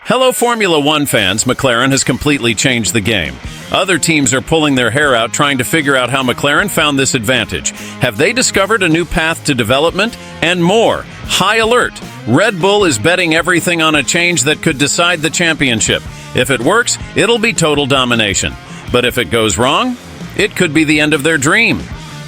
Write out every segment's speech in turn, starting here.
Hello, Formula One fans. McLaren has completely changed the game. Other teams are pulling their hair out trying to figure out how McLaren found this advantage. Have they discovered a new path to development? And more. High alert! Red Bull is betting everything on a change that could decide the championship. If it works, it'll be total domination. But if it goes wrong, it could be the end of their dream.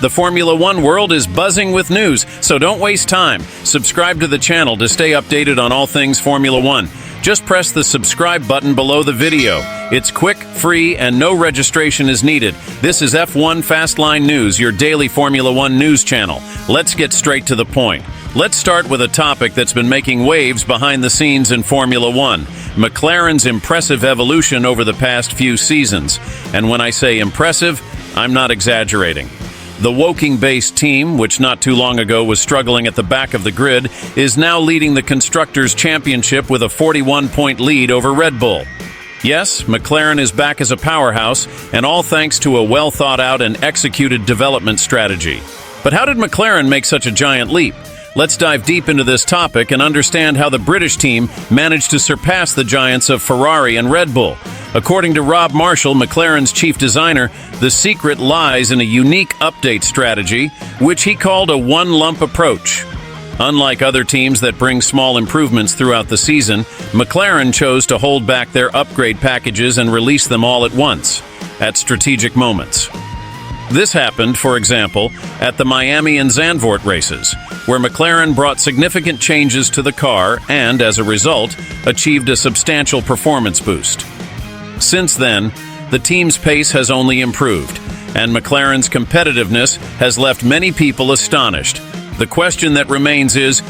The Formula One world is buzzing with news, so don't waste time. Subscribe to the channel to stay updated on all things Formula One. Just press the subscribe button below the video. It's quick, free, and no registration is needed. This is F1 Fastline News, your daily Formula One news channel. Let's get straight to the point. Let's start with a topic that's been making waves behind the scenes in Formula One: McLaren's impressive evolution over the past few seasons. And when I say impressive, I'm not exaggerating. The Woking-based team, which not too long ago was struggling at the back of the grid, is now leading the Constructors' Championship with a 41-point lead over Red Bull. Yes, McLaren is back as a powerhouse, and all thanks to a well-thought-out and executed development strategy. But how did McLaren make such a giant leap? Let's dive deep into this topic and understand how the British team managed to surpass the giants of Ferrari and Red Bull. According to Rob Marshall, McLaren's chief designer, the secret lies in a unique update strategy, which he called a one-lump approach. Unlike other teams that bring small improvements throughout the season, McLaren chose to hold back their upgrade packages and release them all at once, at strategic moments. This happened, for example, at the Miami and Zandvoort races, where McLaren brought significant changes to the car and, as a result, achieved a substantial performance boost. Since then, the team's pace has only improved, and McLaren's competitiveness has left many people astonished. The question that remains is,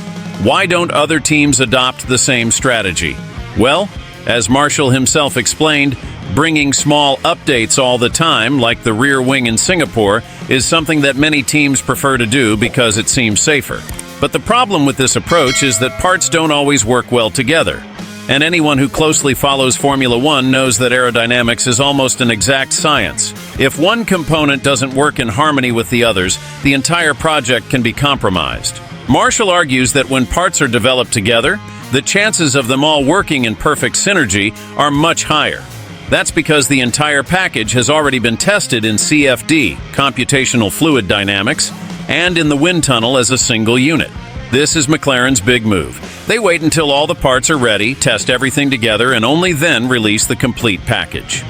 why don't other teams adopt the same strategy? Well, as Marshall himself explained, bringing small updates all the time, like the rear wing in Singapore, is something that many teams prefer to do because it seems safer. But the problem with this approach is that parts don't always work well together. And anyone who closely follows Formula One knows that aerodynamics is almost an exact science. If one component doesn't work in harmony with the others, the entire project can be compromised. Marshall argues that when parts are developed together, the chances of them all working in perfect synergy are much higher. That's because the entire package has already been tested in CFD, computational fluid dynamics, and in the wind tunnel as a single unit. This is McLaren's big move. They wait until all the parts are ready, test everything together, and only then release the complete package.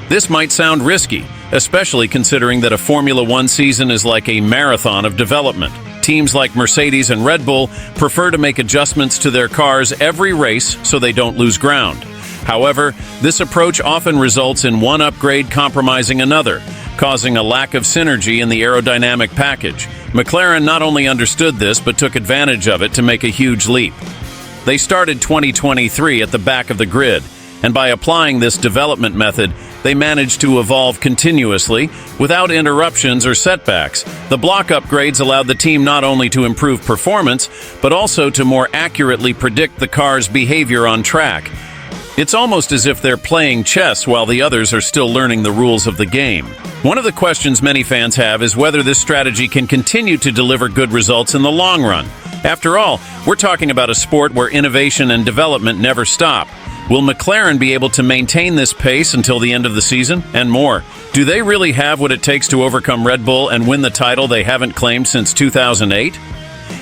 This might sound risky, especially considering that a Formula One season is like a marathon of development. Teams like Mercedes and Red Bull prefer to make adjustments to their cars every race so they don't lose ground. However, this approach often results in one upgrade compromising another, causing a lack of synergy in the aerodynamic package. McLaren not only understood this, but took advantage of it to make a huge leap. They started 2023 at the back of the grid, and by applying this development method, they managed to evolve continuously without interruptions or setbacks. The block upgrades allowed the team not only to improve performance, but also to more accurately predict the car's behavior on track. It's almost as if they're playing chess while the others are still learning the rules of the game. One of the questions many fans have is whether this strategy can continue to deliver good results in the long run. After all, we're talking about a sport where innovation and development never stop. Will McLaren be able to maintain this pace until the end of the season? And more, do they really have what it takes to overcome Red Bull and win the title they haven't claimed since 2008?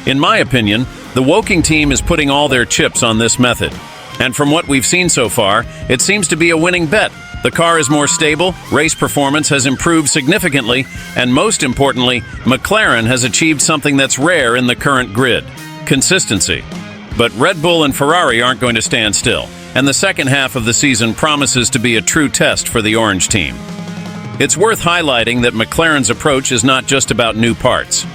In my opinion, the Woking team is putting all their chips on this method. And from what we've seen so far, it seems to be a winning bet. The car is more stable, race performance has improved significantly, and most importantly, McLaren has achieved something that's rare in the current grid: consistency. But Red Bull and Ferrari aren't going to stand still, and the second half of the season promises to be a true test for the Orange team. It's worth highlighting that McLaren's approach is not just about new parts.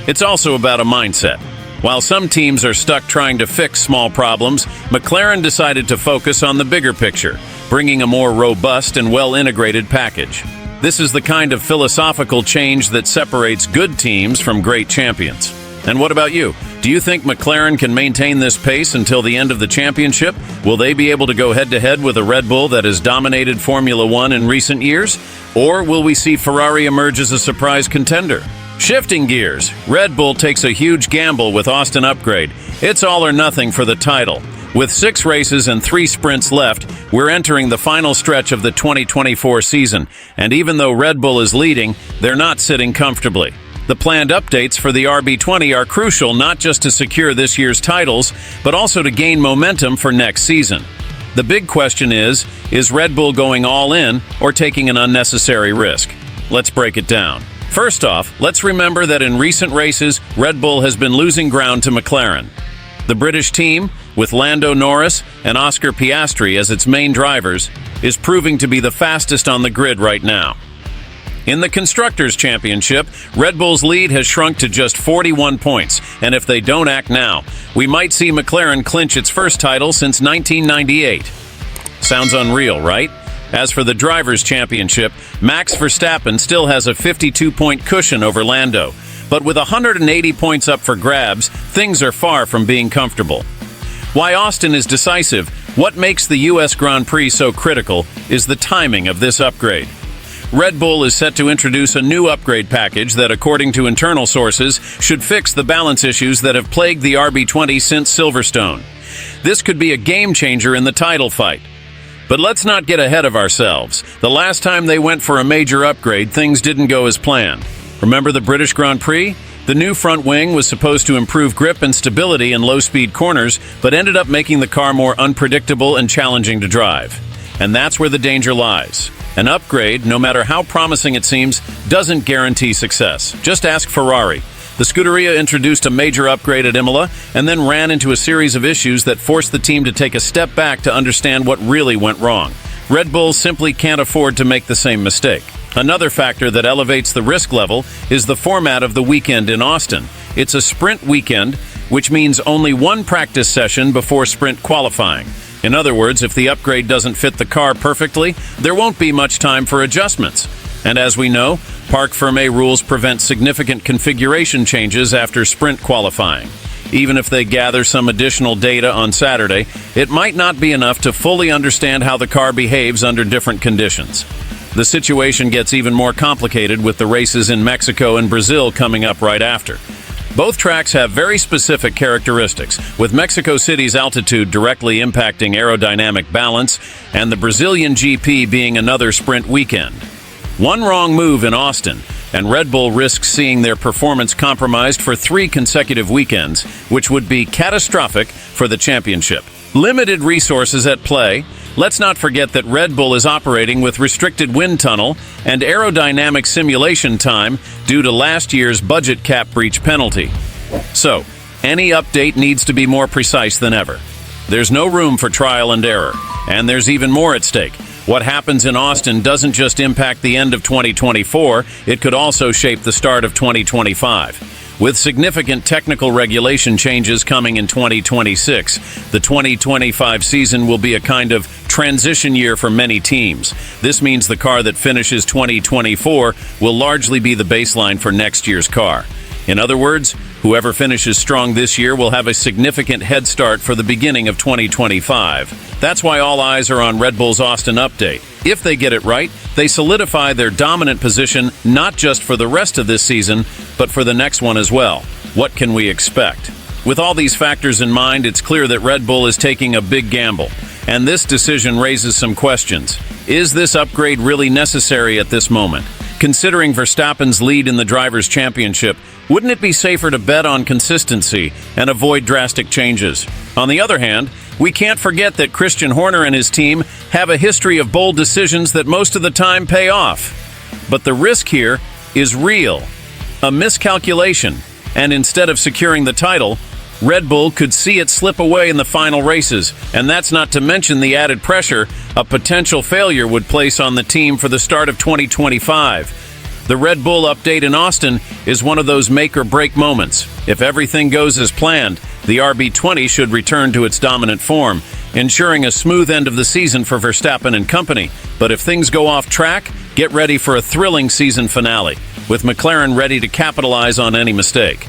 It's also about a mindset. While some teams are stuck trying to fix small problems, McLaren decided to focus on the bigger picture, bringing a more robust and well-integrated package. This is the kind of philosophical change that separates good teams from great champions. And what about you? Do you think McLaren can maintain this pace until the end of the championship? Will they be able to go head-to-head with a Red Bull that has dominated Formula One in recent years? Or will we see Ferrari emerge as a surprise contender? Shifting gears, Red Bull takes a huge gamble with Austin Upgrade. It's all or nothing for the title. With 6 races and 3 sprints left, we're entering the final stretch of the 2024 season, and even though Red Bull is leading, they're not sitting comfortably. The planned updates for the RB20 are crucial not just to secure this year's titles, but also to gain momentum for next season. The big question is Red Bull going all in or taking an unnecessary risk? Let's break it down. First off, let's remember that in recent races, Red Bull has been losing ground to McLaren. The British team, with Lando Norris and Oscar Piastri as its main drivers, is proving to be the fastest on the grid right now. In the Constructors' Championship, Red Bull's lead has shrunk to just 41 points, and if they don't act now, we might see McLaren clinch its first title since 1998. Sounds unreal, right? As for the Drivers' Championship, Max Verstappen still has a 52-point cushion over Lando, but with 180 points up for grabs, things are far from being comfortable. Why Austin is decisive, what makes the U.S. Grand Prix so critical, is the timing of this upgrade. Red Bull is set to introduce a new upgrade package that, according to internal sources, should fix the balance issues that have plagued the RB20 since Silverstone. This could be a game-changer in the title fight. But let's not get ahead of ourselves. The last time they went for a major upgrade, things didn't go as planned. Remember the British Grand Prix? The new front wing was supposed to improve grip and stability in low-speed corners, but ended up making the car more unpredictable and challenging to drive. And that's where the danger lies. An upgrade, no matter how promising it seems, doesn't guarantee success. Just ask Ferrari. The Scuderia introduced a major upgrade at Imola and then ran into a series of issues that forced the team to take a step back to understand what really went wrong. Red Bull simply can't afford to make the same mistake. Another factor that elevates the risk level is the format of the weekend in Austin. It's a sprint weekend, which means only one practice session before sprint qualifying. In other words, if the upgrade doesn't fit the car perfectly, there won't be much time for adjustments. And as we know, Parc Fermé rules prevent significant configuration changes after sprint qualifying. Even if they gather some additional data on Saturday, it might not be enough to fully understand how the car behaves under different conditions. The situation gets even more complicated with the races in Mexico and Brazil coming up right after. Both tracks have very specific characteristics, with Mexico City's altitude directly impacting aerodynamic balance and the Brazilian GP being another sprint weekend. One wrong move in Austin, and Red Bull risks seeing their performance compromised for 3 consecutive weekends, which would be catastrophic for the championship. Limited resources at play. Let's not forget that Red Bull is operating with restricted wind tunnel and aerodynamic simulation time due to last year's budget cap breach penalty. So, any update needs to be more precise than ever. There's no room for trial and error, and there's even more at stake. What happens in Austin doesn't just impact the end of 2024, it could also shape the start of 2025. With significant technical regulation changes coming in 2026, the 2025 season will be a kind of transition year for many teams. This means the car that finishes 2024 will largely be the baseline for next year's car. In other words, whoever finishes strong this year will have a significant head start for the beginning of 2025. That's why all eyes are on Red Bull's Austin update. If they get it right, they solidify their dominant position not just for the rest of this season, but for the next one as well. What can we expect? With all these factors in mind, it's clear that Red Bull is taking a big gamble, and this decision raises some questions. Is this upgrade really necessary at this moment? Considering Verstappen's lead in the Drivers' Championship, wouldn't it be safer to bet on consistency and avoid drastic changes? On the other hand, we can't forget that Christian Horner and his team have a history of bold decisions that most of the time pay off. But the risk here is real. A miscalculation, and instead of securing the title, Red Bull could see it slip away in the final races, and that's not to mention the added pressure a potential failure would place on the team for the start of 2025. The Red Bull update in Austin is one of those make-or-break moments. If everything goes as planned, the RB20 should return to its dominant form, ensuring a smooth end of the season for Verstappen and company. But if things go off track, get ready for a thrilling season finale, with McLaren ready to capitalize on any mistake.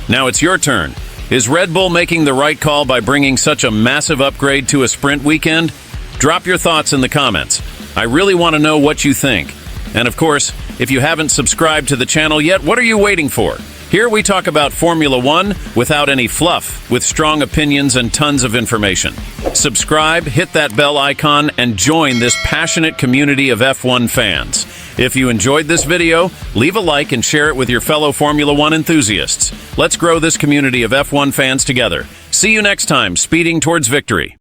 Now it's your turn. Is Red Bull making the right call by bringing such a massive upgrade to a sprint weekend? Drop your thoughts in the comments. I really want to know what you think. And of course, if you haven't subscribed to the channel yet, what are you waiting for? Here we talk about Formula One without any fluff, with strong opinions and tons of information. Subscribe, hit that bell icon, and join this passionate community of F1 fans. If you enjoyed this video, leave a like and share it with your fellow Formula One enthusiasts. Let's grow this community of F1 fans together. See you next time, speeding towards victory.